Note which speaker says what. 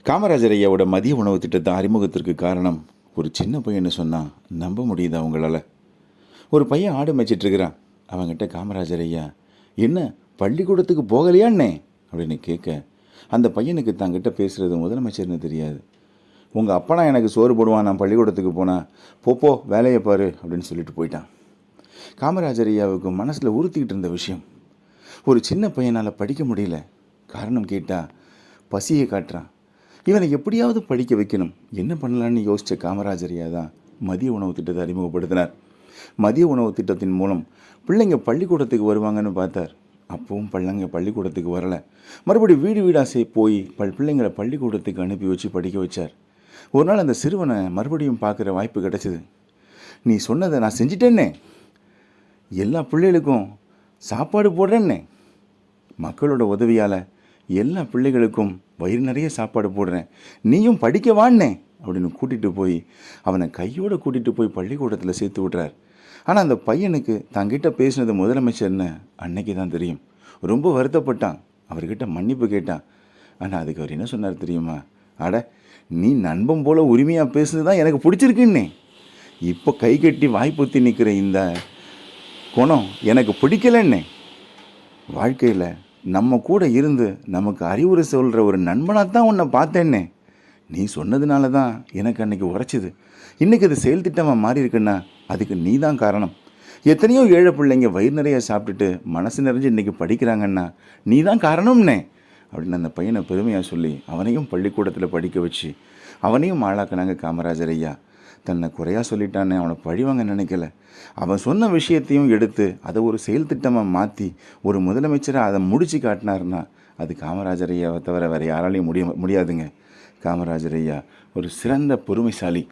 Speaker 1: காமராஜர் ஐயாவோட மதிய உணவு திட்டத்தை அறிமுகத்திற்கு காரணம் ஒரு சின்ன பையன்னு சொன்னால் நம்ப முடியுது அவங்களால. ஒரு பையன் ஆடு மேய்ச்சிட்டு இருக்கிறான். அவங்ககிட்ட காமராஜர் ஐயா, என்ன பள்ளிக்கூடத்துக்கு போகலையான்னே அப்படின்னு கேட்க, அந்த பையனுக்கு தங்கிட்ட பேசுகிறது முதலமைச்சர்னு தெரியாது. உங்கள் அப்பனா எனக்கு சோறு போடுவான், நான் பள்ளிக்கூடத்துக்கு போனால் போ வேலையை பாரு அப்படின்னு சொல்லிட்டு போயிட்டான். காமராஜர் ஐயாவுக்கு மனசில் உறுத்திக்கிட்டு இருந்த விஷயம், ஒரு சின்ன பையனால் படிக்க முடியல. காரணம் கேட்டால் பசியை காட்டுறான். இவனை எப்படியாவது படிக்க வைக்கணும், என்ன பண்ணலான்னு யோசித்த காமராஜர் ஐயா தான் மதிய உணவு திட்டத்தை அறிமுகப்படுத்தினார். மதிய உணவு திட்டத்தின் மூலம் பிள்ளைங்க பள்ளிக்கூடத்துக்கு வருவாங்கன்னு பார்த்தார். அப்பவும் பிள்ளைங்க பள்ளிக்கூடத்துக்கு வரலை. மறுபடி வீடு வீடாக போய் பிள்ளைங்களை பள்ளிக்கூடத்துக்கு அனுப்பி வச்சு படிக்க வச்சார். ஒரு நாள் அந்த சிறுவனை மறுபடியும் பார்க்குற வாய்ப்பு கிடச்சிது. நீ சொன்னதை நான் செஞ்சிட்டேன்னே, எல்லா பிள்ளைகளுக்கும் சாப்பாடு போடுறேன்னே, மக்களோட உதவியால் எல்லா பிள்ளைகளுக்கும் வயிறு நிறைய சாப்பாடு போடுறேன், நீயும் படிக்க வான்னே அப்படின்னு கூட்டிகிட்டு போய் அவனை கையோடு கூட்டிகிட்டு போய் பள்ளிக்கூடத்தில் சேர்த்து விட்றார். ஆனால் அந்த பையனுக்கு தங்கிட்ட பேசினது முதலமைச்சர்னு அன்னைக்கு தான் தெரியும். ரொம்ப வருத்தப்பட்டான். அவர்கிட்ட மன்னிப்பு கேட்டான். ஆனால் அதுக்கு அவர் என்ன சொன்னார் தெரியுமா? அட, நீ நண்பன் போல் உரிமையாக பேசுனது தான் எனக்கு பிடிச்சிருக்குன்னே, இப்போ கை கட்டி வாய்ப்புத்தி நிற்கிற இந்த குணம் எனக்கு பிடிக்கலன்னே. வாழ்க்கையில் நம்ம கூட இருந்து நமக்கு அறிவுரை சொல்கிற ஒரு நண்பனாக தான் உன்னை பார்த்தேன்னே. நீ சொன்னதுனால தான் எனக்கு அன்றைக்கி உரைச்சிது. இன்றைக்கி அது செயல் திட்டமாக மாறி இருக்குன்னா அதுக்கு நீ தான் காரணம். எத்தனையோ ஏழை பிள்ளைங்க வயிறு நிறைய சாப்பிட்டுட்டு மனசு நிறைஞ்சு இன்றைக்கி படிக்கிறாங்கன்னா நீ தான் காரணம்னே அப்படின்னு அந்த பையனை பெருமையாக சொல்லி அவனையும் பள்ளிக்கூடத்தில் படிக்க வச்சு அவனையும் ஆளாக்குனாங்க காமராஜர் ஐயா. தன்னை குறையாக சொல்லிட்டானே, அவனை பழிவாங்க நினைக்கல. அவன் சொன்ன விஷயத்தையும் எடுத்து அதை ஒரு செயல் திட்டமாக மாற்றி ஒரு முதலமைச்சராக அதை முடித்து காட்டினார்னா அது காமராஜர் ஐயாவை தவிர வேறு யாராலையும் முடியாதுங்க. காமராஜர் ஐயா ஒரு சிறந்த பொறுமைசாலி.